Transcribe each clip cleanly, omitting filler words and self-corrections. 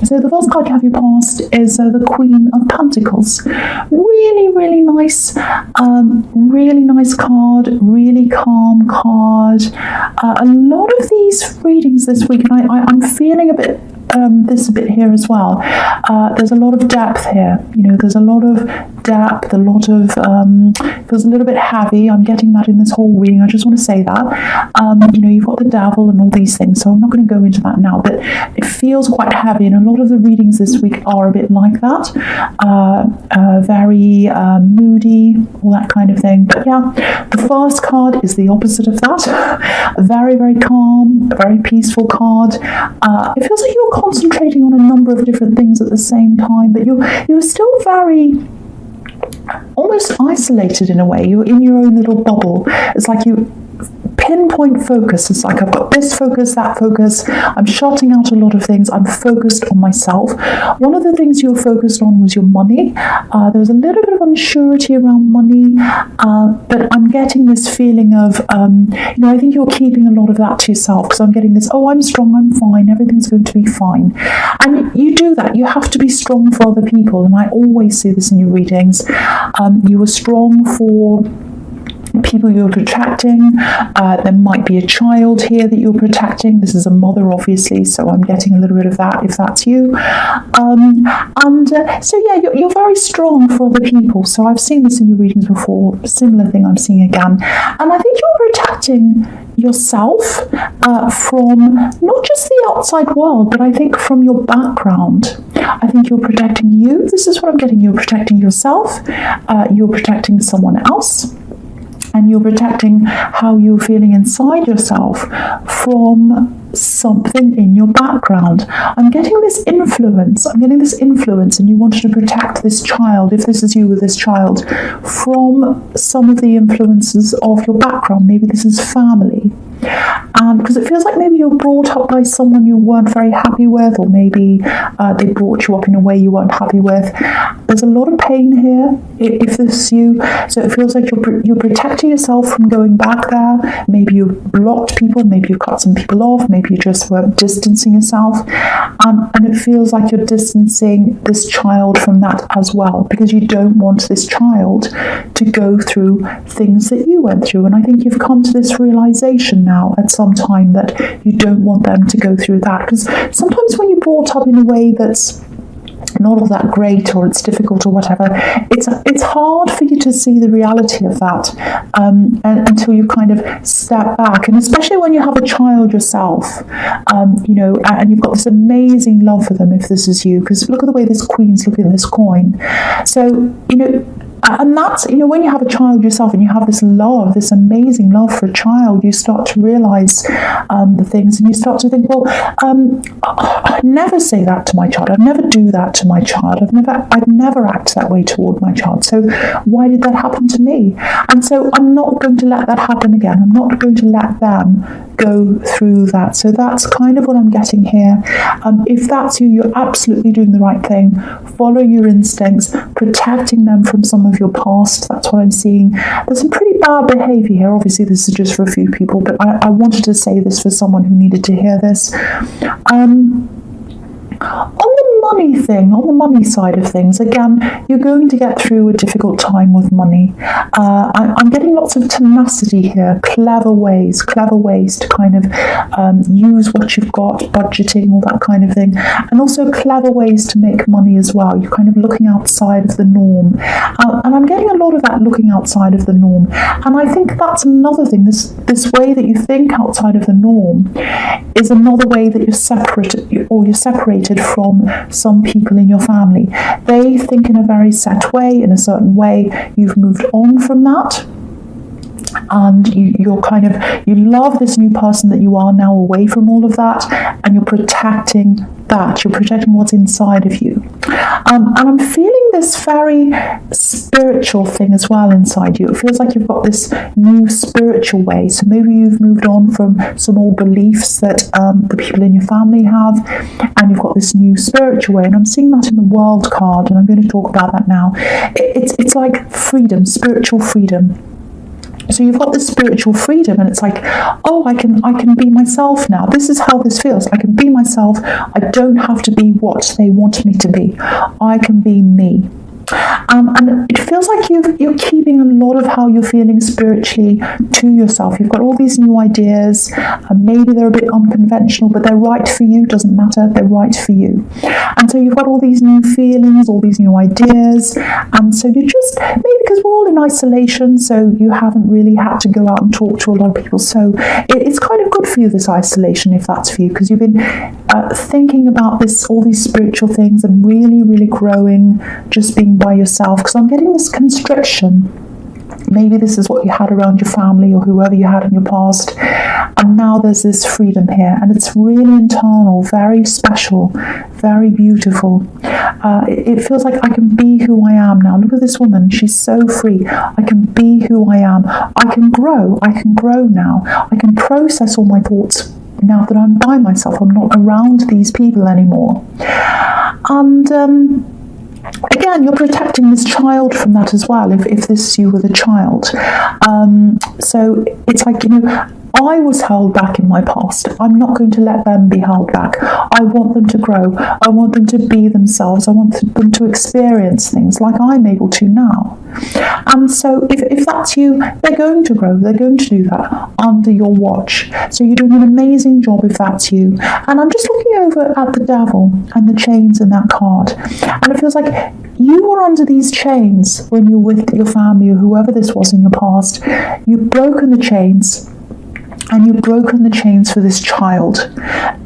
So the first card you have your past is the Queen of Pentacles. Really, really nice card, really calm card. A lot of these readings this week, and I'm feeling a bit here as well. There's a lot of depth here. There's a lot of depth, a lot of feels a little bit heavy. I'm getting that in this whole reading. I just want to say that. You've got the devil and all these things, so I'm not going to go into that now, but it feels quite heavy, and a lot of the readings this week are a bit like that. Very moody, all that kind of thing. But yeah, the first card is the opposite of that. A very, very calm, very peaceful card. It feels like you're concentrating on a number of different things at the same time, but you're still very almost isolated in a way. You're in your own little bubble. It's like you pinpoint focus. It's like I've got this focus, that focus. I'm shutting out a lot of things. I'm focused on myself. One of the things you were focused on was your money. There was a little bit of unsurety around money, but I'm getting this feeling of, I think you're keeping a lot of that to yourself, because I'm getting this, I'm strong, I'm fine, everything's going to be fine. And you do that. You have to be strong for other people. And I always see this in your readings. You were strong for people you're protecting. There might be a child here that you're protecting. This is a mother, obviously, so I'm getting a little bit of that if that's you. So yeah, you're very strong for other people. So I've seen this in your readings before. Similar thing I'm seeing again. And I think you're protecting yourself from not just the outside world, but I think from your background. I think you're protecting you. This is what I'm getting. You're protecting yourself. You're protecting someone else. And you're protecting how you're feeling inside yourself from something in your background. I'm getting this influence, and you wanted to protect this child, if this is you with this child, from some of the influences of your background. Maybe this is family. And because it feels like maybe you're brought up by someone you weren't very happy with, or maybe they brought you up in a way you weren't happy with. There's a lot of pain here, if this is you. So it feels like you're protecting yourself from going back there. Maybe you blocked people, maybe you cut some people off, maybe you just were distancing yourself. And it feels like you're distancing this child from that as well, because you don't want this child to go through things that you went through. And I think you've come to this realization now at some time that you don't want them to go through that. Because sometimes when you're brought up in a way that's not all that great, or it's difficult or whatever, it's hard for you to see the reality of that until you kind of step back. And especially when you have a child yourself, and you've got this amazing love for them, if this is you, because look at the way this queen's looking at this coin. So, and that's, when you have a child yourself and you have this love, this amazing love for a child, you start to realize the things, and you start to think, well, I'd never say that to my child. I'd never do that to my child. I'd never act that way toward my child. So why did that happen to me? And so I'm not going to let that happen again. I'm not going to let them go through that. So that's kind of what I'm getting here. If that's you, you're absolutely doing the right thing, following your instincts, protecting them from some of your past. That's what I'm seeing. There's some pretty bad behavior here. Obviously, this is just for a few people, but I wanted to say this for someone who needed to hear this. On the money side of things, again, you're going to get through a difficult time with money. I'm getting lots of tenacity here, clever ways to kind of use what you've got, budgeting, all that kind of thing, and also clever ways to make money as well. You're kind of looking outside of the norm, and I'm getting a lot of that looking outside of the norm. And I think that's another thing. This way that you think outside of the norm is another way that you're separated from some people in your family. They think in a very set way, in a certain way. You've moved on from that, and you love this new person that you are now, away from all of that, and you're protecting that. You're protecting what's inside of you. And I'm feeling this very spiritual thing as well inside you. It feels like you've got this new spiritual way. So maybe you've moved on from some old beliefs that the people in your family have, and you've got this new spiritual way. And I'm seeing that in the World card, and I'm going to talk about that now. It's like freedom, spiritual freedom. So you've got this spiritual freedom, and it's like, oh, I can be myself now. This is how this feels. I can be myself. I don't have to be what they want me to be. I can be me. And it feels like you're keeping a lot of how you're feeling spiritually to yourself. You've got all these new ideas, and maybe they're a bit unconventional, but they're right for you. Doesn't matter, they're right for you. And so you've got all these new feelings, all these new ideas, and so you just, maybe because we're all in isolation, so you haven't really had to go out and talk to a lot of people. So it's kind of good for you, this isolation, if that's for you, because you've been thinking about all these spiritual things, and really, really growing, just being by yourself. Because I'm getting this constriction. Maybe this is what you had around your family or whoever you had in your past, and now there's this freedom here, and it's really internal, very special, very beautiful. It feels like I can be who I am now. Look at this woman, she's so free. I can be who I am. I can grow now. I can process all my thoughts now that I'm by myself. I'm not around these people anymore. And again, you're protecting this child from that as well, if this is you with a child. So it's like, I was held back in my past. I'm not going to let them be held back. I want them to grow. I want them to be themselves. I want them to experience things like I'm able to now. And so if that's you, they're going to grow. They're going to do that under your watch. So you're doing an amazing job if that's you. And I'm just looking over at the devil and the chains in that card. And it feels like you were under these chains when you were with your family or whoever this was in your past. You've broken the chains. And you've broken the chains for this child.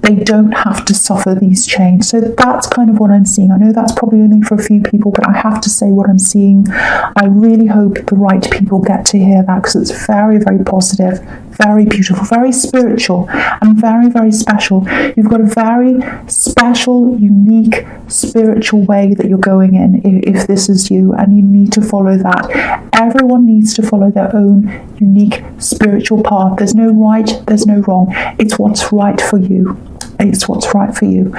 They don't have to suffer these chains. So that's kind of what I'm seeing. I know that's probably only for a few people, but I have to say what I'm seeing. I really hope the right people get to hear that, because it's very, very positive, very beautiful, very spiritual, and very, very special. You've got a very special, unique, spiritual way that you're going in, if this is you, and you need to follow that. Everyone needs to follow their own unique spiritual path. There's no right, there's no wrong. It's what's right for you. It's what's right for you.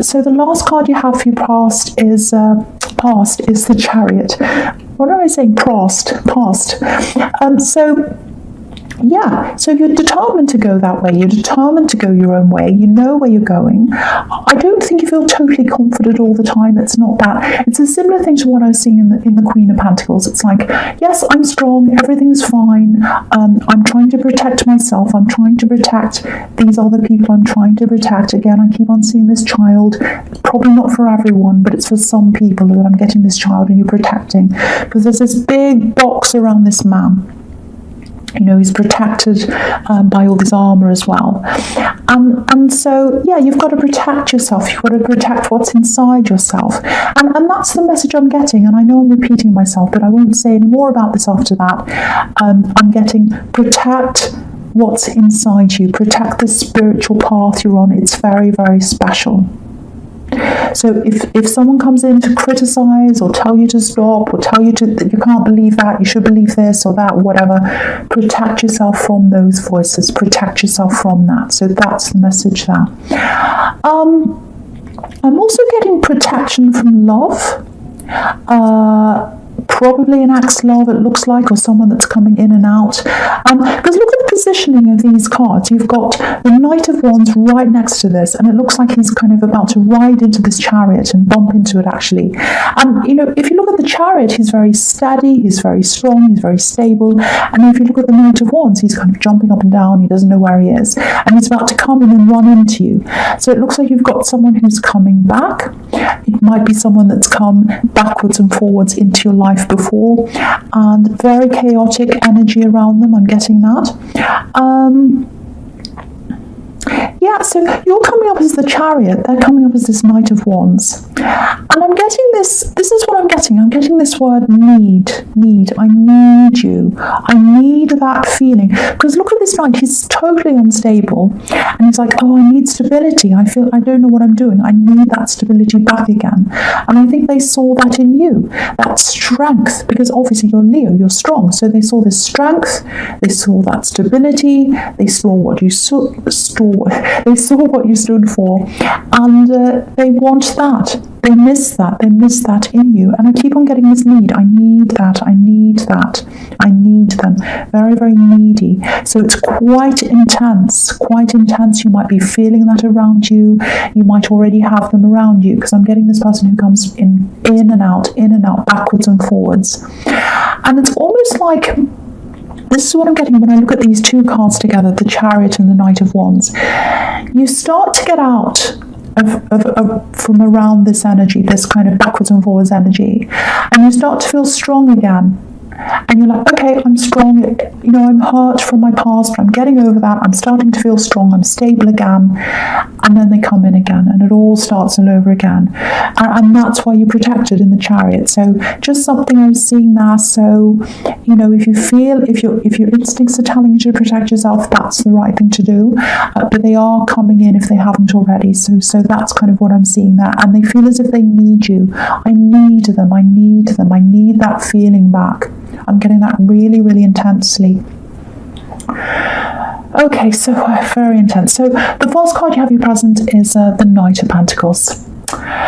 So the last card you have for your past is the Chariot. What am I saying? Past. So you're determined to go that way. You're determined to go your own way. You know where you're going. I don't think you feel totally confident all the time. It's not that. It's a similar thing to what I was seeing in the Queen of Pentacles. It's like, yes, I'm strong. Everything's fine. I'm trying to protect myself. I'm trying to protect these other people. I'm trying to protect. Again, I keep on seeing this child. It's probably not for everyone, but it's for some people that I'm getting this child and you're protecting. Because there's this big box around this man. He's protected by all this armour as well. And so, you've got to protect yourself. You've got to protect what's inside yourself. And that's the message I'm getting. And I know I'm repeating myself, but I won't say any more about this after that. I'm getting protect what's inside you. Protect the spiritual path you're on. It's very, very special. So if someone comes in to criticize or tell you to stop or tell you that you can't believe that, you should believe this or that, whatever, protect yourself from those voices. Protect yourself from that. So that's the message there. I'm also getting protection from love. Probably an ex-love, it looks like, or someone that's coming in and out. Because look at the positioning of these cards. You've got the Knight of Wands right next to this, and it looks like he's kind of about to ride into this chariot and bump into it, actually. And, if you look at the Chariot, he's very steady, he's very strong, he's very stable. And if you look at the Knight of Wands, he's kind of jumping up and down, he doesn't know where he is. And he's about to come in and run into you. So it looks like you've got someone who's coming back. It might be someone that's come backwards and forwards into your life before, and very chaotic energy around them. I'm getting that. So you're coming up as the Chariot, they're coming up as this Knight of Wands. And I'm getting this is what I'm getting this word need. I need you. I need that feeling. Because look at this Knight, he's totally unstable. And he's like, I need stability. I feel I don't know what I'm doing. I need that stability back again. And I think they saw that in you, that strength, because obviously you're Leo, you're strong. So they saw this strength, they saw that stability, they saw what you stood for, and they want that. They miss that. They miss that in you. And I keep on getting this need. I need that. I need that. I need them. Very, very needy. So it's quite intense. Quite intense. You might be feeling that around you. You might already have them around you, because I'm getting this person who comes in and out, backwards and forwards. And it's almost like, this is what I'm getting when I look at these two cards together, the Chariot and the Knight of Wands. You start to get out from around this energy, this kind of backwards and forwards energy, and you start to feel strong again. And you're like, okay, I'm strong, I'm hurt from my past, but I'm getting over that. I'm starting to feel strong. I'm stable again. And then they come in again, and it all starts all over again. And that's why you're protected in the Chariot. So just something I'm seeing there. So, if you feel, if your instincts are telling you to protect yourself, that's the right thing to do. But they are coming in if they haven't already. So that's kind of what I'm seeing there. And they feel as if they need you. I need them. I need them. I need that feeling back. I'm getting that really, really intensely. Okay, so very intense. So the false card you have you present is the Knight of Pentacles.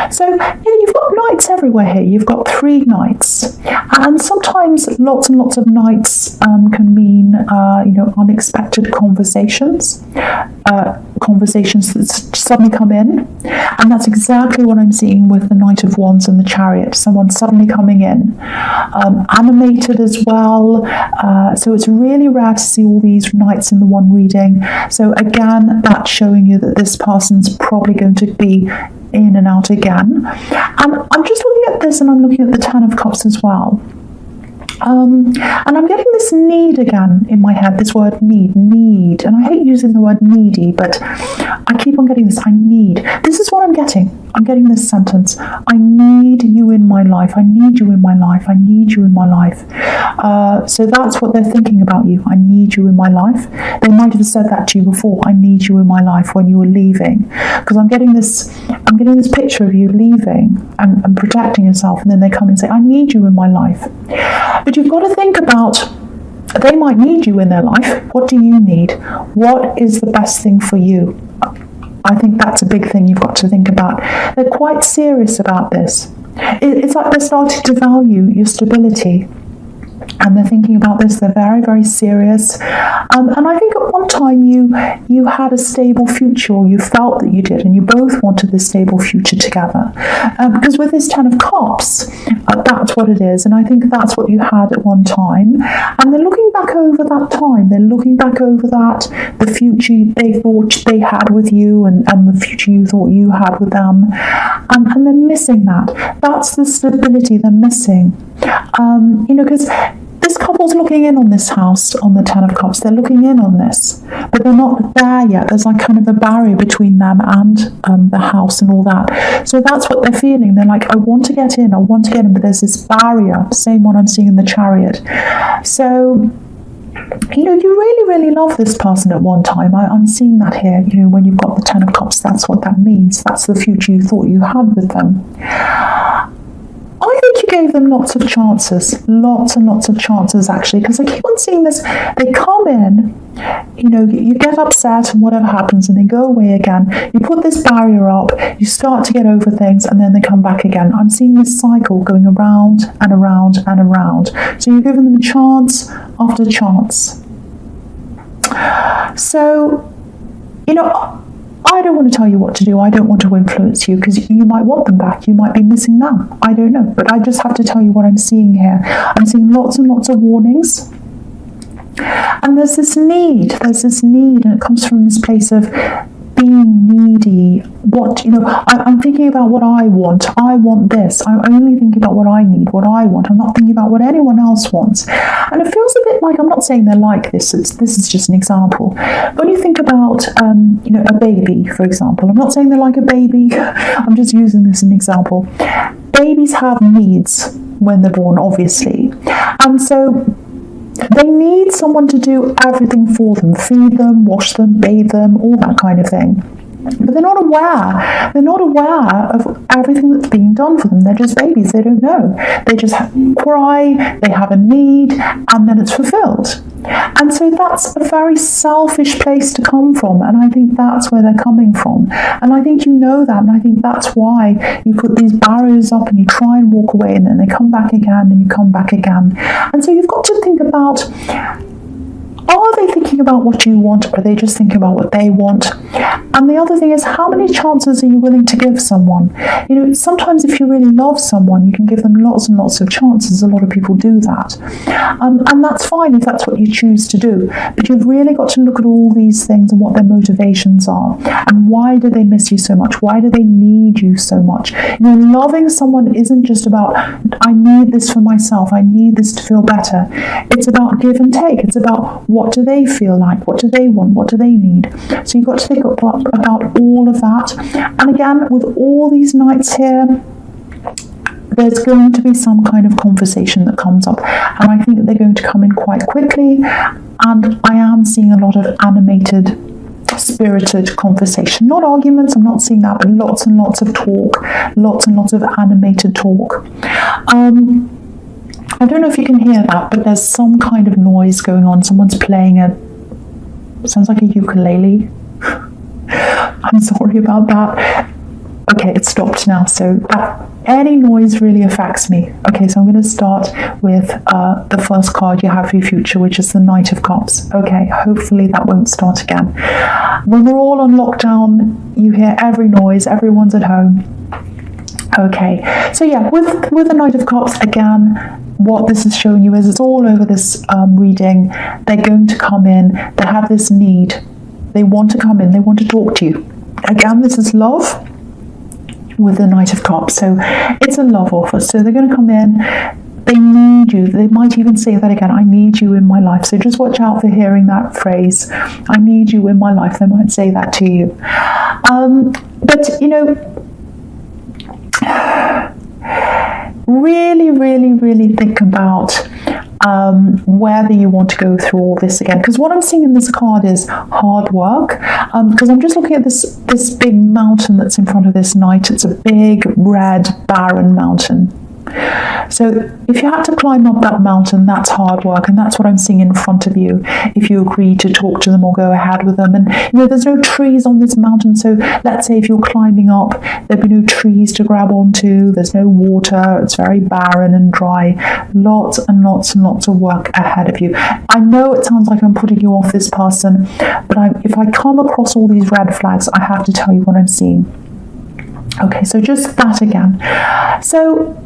So, you've got knights everywhere here. You've got 3 knights. And sometimes lots and lots of knights can mean, unexpected conversations. Conversations that suddenly come in. And that's exactly what I'm seeing with the Knight of Wands and the Chariot. Someone suddenly coming in. Animated as well. So it's really rare to see all these knights in the one reading. So again, that's showing you that this person's probably going to be in and out again. And I'm just looking at this, and I'm looking at the Ten of Cups as well. And I'm getting this need again in my head, this word need. And I hate using the word needy, but I keep on getting this, I need. This is what I'm getting. I'm getting this sentence. I need you in my life. I need you in my life. I need you in my life. So that's what they're thinking about you. I need you in my life. They might have said that to you before. I need you in my life when you were leaving. Because I'm getting this picture of you leaving and protecting yourself, and then they come and say, I need you in my life. But you've got to think about, they might need you in their life. What do you need? What is the best thing for you? I think that's a big thing you've got to think about. They're quite serious about this. It's like they're starting to value your stability. And they're thinking about this. They're very, very serious. And I think at one time you had a stable future, or you felt that you did, and you both wanted this stable future together. Because with this Ten of Cups, that's what it is. And I think that's what you had at one time. And they're looking back over that time. They're looking back over that, the future they thought they had with you, and the future you thought you had with them. And they're missing that. That's the stability they're missing. Because this couple's looking in on this house, on the Ten of Cups. They're looking in on this, but they're not there yet. There's like kind of a barrier between them and the house and all that. So that's what they're feeling. They're like, I want to get in, but there's this barrier, same one I'm seeing in the Chariot. So, you really, really love this person at one time. I'm seeing that here. When you've got the Ten of Cups, that's what that means. That's the future you thought you had with them. I think you gave them lots of chances, lots and lots of chances actually, because I keep on seeing this. They come in, you get upset and whatever happens, and they go away again. You put this barrier up, you start to get over things, and then they come back again. I'm seeing this cycle going around and around and around. So you're giving them chance after chance. So, I don't want to tell you what to do. I don't want to influence you, because you might want them back. You might be missing them. I don't know. But I just have to tell you what I'm seeing here. I'm seeing lots and lots of warnings. And there's this need. And it comes from this place of being needy. I'm thinking about what I want. I want this. I'm only thinking about what I need, what I want. I'm not thinking about what anyone else wants. And it feels a bit like, I'm not saying they're like this. This is just an example. When you think about, a baby, for example, I'm not saying they're like a baby. I'm just using this as an example. Babies have needs when they're born, obviously. And so they need someone to do everything for them, feed them, wash them, bathe them, all that kind of thing. but they're not aware. They're not aware of everything that's being done for them. They're just babies. They don't know. They just cry, they have a need, and then it's fulfilled. And so that's a very selfish place to come from. And I think that's where they're coming from. And I think you know that. And I think that's why you put these barriers up and you try and walk away, and then they come back again and you come back again. And so you've got to think about, are they thinking about what you want, or are they just thinking about what they want? And the other thing is, how many chances are you willing to give someone? You know, sometimes if you really love someone, you can give them lots and lots of chances. A lot of people do that. And that's fine if that's what you choose to do. But you've really got to look at all these things and what their motivations are. And why do they miss you so much? Why do they need you so much? You know, loving someone isn't just about, I need this for myself, I need this to feel better. It's about give and take. It's about, what do they feel like? What do they want? What do they need? So you've got to think about all of that. And again, with all these knights here, there's going to be some kind of conversation that comes up. And I think that they're going to come in quite quickly. And I am seeing a lot of animated, spirited conversation. Not arguments, I'm not seeing that, but lots and lots of talk, lots and lots of animated talk. I don't know if you can hear that, but there's some kind of noise going on. Someone's playing sounds like a ukulele. I'm sorry about that. Okay, it stopped now. So any noise really affects me. Okay, so I'm going to start with the first card you have for your future, which is the Knight of Cups. Okay, hopefully that won't start again. When we're all on lockdown, you hear every noise, everyone's at home. Okay, so yeah, with the Knight of Cups, again, what this is showing you is it's all over this reading. They're going to come in. They have this need. They want to come in. They want to talk to you. Again, this is love with the Knight of Cups. So it's a love offer. So they're going to come in. They need you. They might even say that again. I need you in my life. So just watch out for hearing that phrase. I need you in my life. They might say that to you. But, you know, really think about whether you want to go through all this again, because what I'm seeing in this card is hard work, because I'm just looking at this big mountain that's in front of this knight. It's a big red barren mountain. So if you had to climb up that mountain, that's hard work, and that's what I'm seeing in front of you if you agree to talk to them or go ahead with them. And you know, there's no trees on this mountain, so let's say if you're climbing up, there'd be no trees to grab onto, there's no water, it's very barren and dry. Lots and lots and lots of work ahead of you. I know it sounds like I'm putting you off this person, but if I come across all these red flags, I have to tell you what I'm seeing. Okay, so just that again. So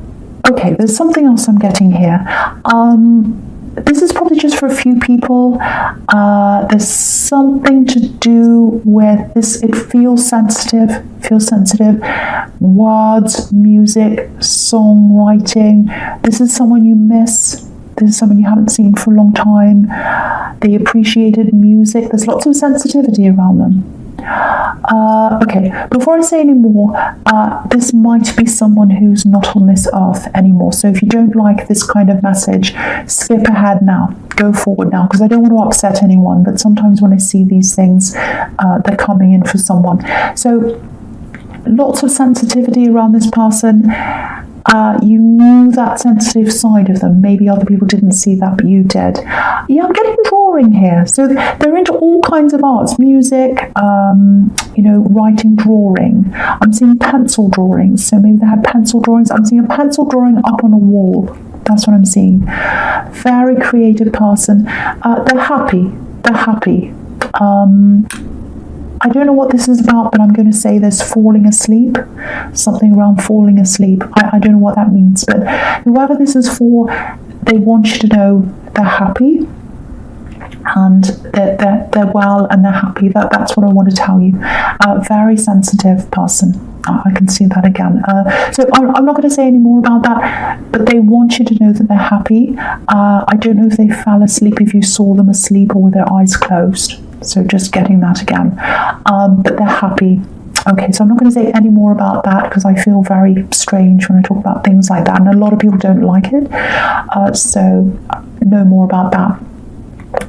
okay, there's something else I'm getting here. This is probably just for a few people. There's something to do with this. It feels sensitive. Words, music, songwriting. This is someone you miss. This is someone you haven't seen for a long time. They appreciated music. There's lots of sensitivity around them. Okay, before I say any more, this might be someone who's not on this earth anymore. So if you don't like this kind of message, skip ahead now. Go forward now, because I don't want to upset anyone. But sometimes when I see these things, they're coming in for someone. So lots of sensitivity around this person. You knew that sensitive side of them. Maybe other people didn't see that, but you did. Yeah, I'm getting drawing here. So they're into all kinds of arts, music, you know, writing, drawing. I'm seeing pencil drawings. So maybe they had pencil drawings. I'm seeing a pencil drawing up on a wall. That's what I'm seeing. Very creative person. They're happy. I don't know what this is about, but I'm going to say there's falling asleep, something around falling asleep. I don't know what that means, but whoever this is for, they want you to know they're happy and they're well and they're happy. That's what I want to tell you. Very sensitive person. I can see that again. So I'm not going to say any more about that, but they want you to know that they're happy. I don't know if they fell asleep, if you saw them asleep or with their eyes closed. So just getting that again. But they're happy. Okay, so I'm not going to say any more about that because I feel very strange when I talk about things like that. And a lot of people don't like it. So no more about that.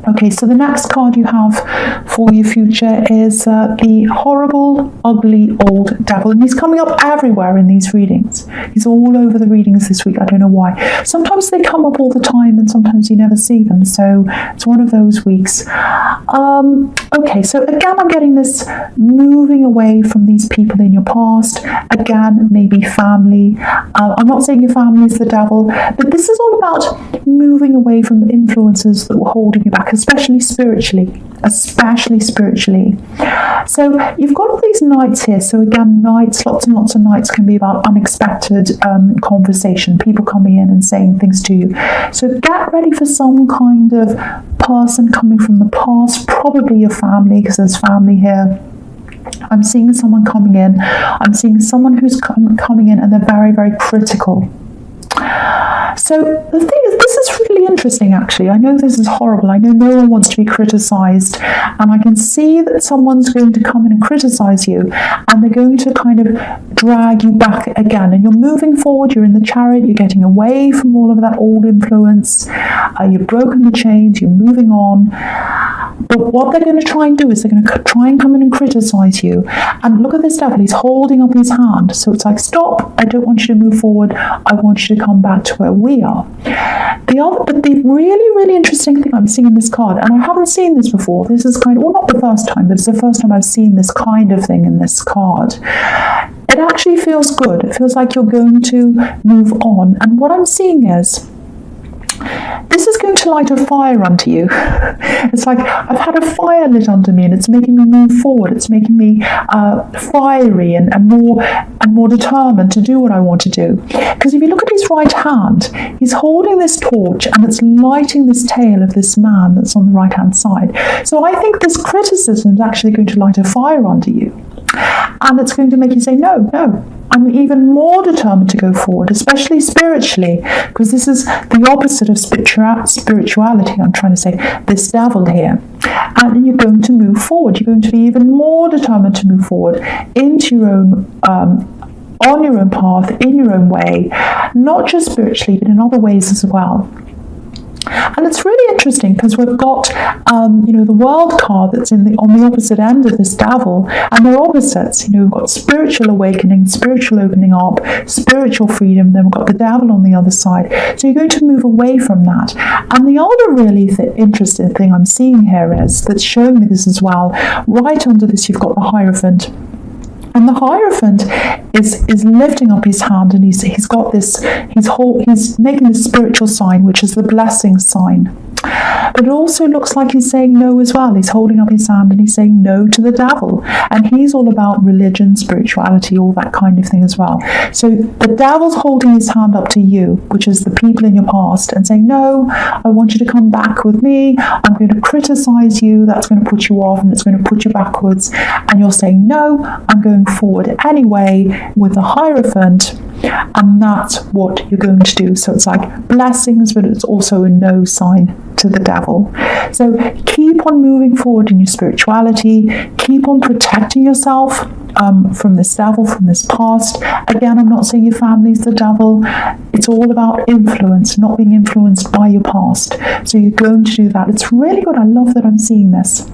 Okay, so the next card you have for your future is the horrible, ugly old devil. And he's coming up everywhere in these readings. He's all over the readings this week. I don't know why. Sometimes they come up all the time and sometimes you never see them. So it's one of those weeks. Okay, so again, I'm getting this moving away from these people in your past. Again, maybe family. I'm not saying your family is the devil, but this is all about moving away from influences that were holding you back, especially spiritually. So you've got all these nights here. So again, nights, lots and lots of nights can be about unexpected conversation, people coming in and saying things to you. So get ready for some kind of person coming from the past, probably your family, because there's family here. I'm seeing someone coming in. I'm seeing someone who's coming in and they're very, very critical. So the thing is, this is really interesting, actually. I know this is horrible. I know no one wants to be criticised. And I can see that someone's going to come in and criticise you. And they're going to kind of drag you back again. And you're moving forward. You're in the chariot. You're getting away from all of that old influence. You've broken the chains. You're moving on. But what they're going to try and do is they're going to try and come in and criticise you. And look at this devil. He's holding up his hand. So it's like, stop. I don't want you to move forward. I want you to come back to where we are. But the really, really interesting thing I'm seeing in this card, and I haven't seen this before. This is kind of, well, not the first time, but it's the first time I've seen this kind of thing in this card. It actually feels good. It feels like you're going to move on. And what I'm seeing is, this is going to light a fire under you. It's like I've had a fire lit under me and it's making me move forward. It's making me fiery and more determined to do what I want to do. Because if you look at his right hand, he's holding this torch and it's lighting this tail of this man that's on the right hand side. So I think this criticism is actually going to light a fire under you. And it's going to make you say, no, I'm even more determined to go forward, especially spiritually, because this is the opposite of spirituality. I'm trying to say this devil here. And you're going to move forward. You're going to be even more determined to move forward into your own, on your own path, in your own way, not just spiritually, but in other ways as well. And it's really interesting because we've got, the world card that's on the opposite end of this devil, and they're opposites. We've got spiritual awakening, spiritual opening up, spiritual freedom. Then we've got the devil on the other side. So you're going to move away from that. And the other really interesting thing I'm seeing here is that's showing me this as well. Right under this, you've got the Hierophant. And the Hierophant is lifting up his hand, and he's got this. He's making this spiritual sign, which is the blessing sign. But it also looks like he's saying no as well. He's holding up his hand and he's saying no to the devil. And he's all about religion, spirituality, all that kind of thing as well. So the devil's holding his hand up to you, which is the people in your past, and saying, no, I want you to come back with me. I'm going to criticize you. That's going to put you off and it's going to put you backwards. And you're saying, no, I'm going forward anyway with the Hierophant. And that's what you're going to do. So it's like blessings, but it's also a no sign to the devil. So keep on moving forward in your spirituality. Keep on protecting yourself from this devil, from this past. Again, I'm not saying your family's the devil. It's all about influence, not being influenced by your past. So you're going to do that. It's really good. I love that I'm seeing this.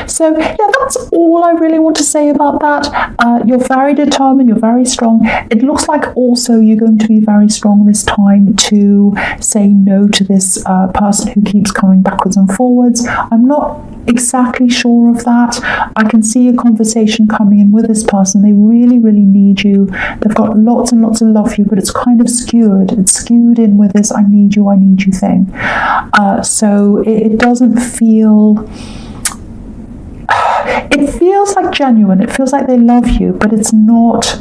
So that's all I really want to say about that. You're very determined, you're very strong. It looks like also you're going to be very strong this time to say no to this person who keeps coming backwards and forwards. I'm not exactly sure of that. I can see a conversation coming in with this person. They really, really need you. They've got lots and lots of love for you, but it's kind of skewed. It's skewed in with this I need you thing. So it doesn't feel... It feels like genuine. It feels like they love you, but it's not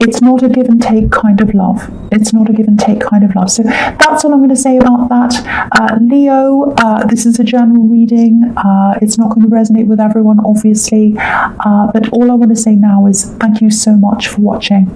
a give and take kind of love. It's not a give and take kind of love. So that's all I'm going to say about that. Leo, this is a general reading. It's not going to resonate with everyone, obviously. But all I want to say now is thank you so much for watching.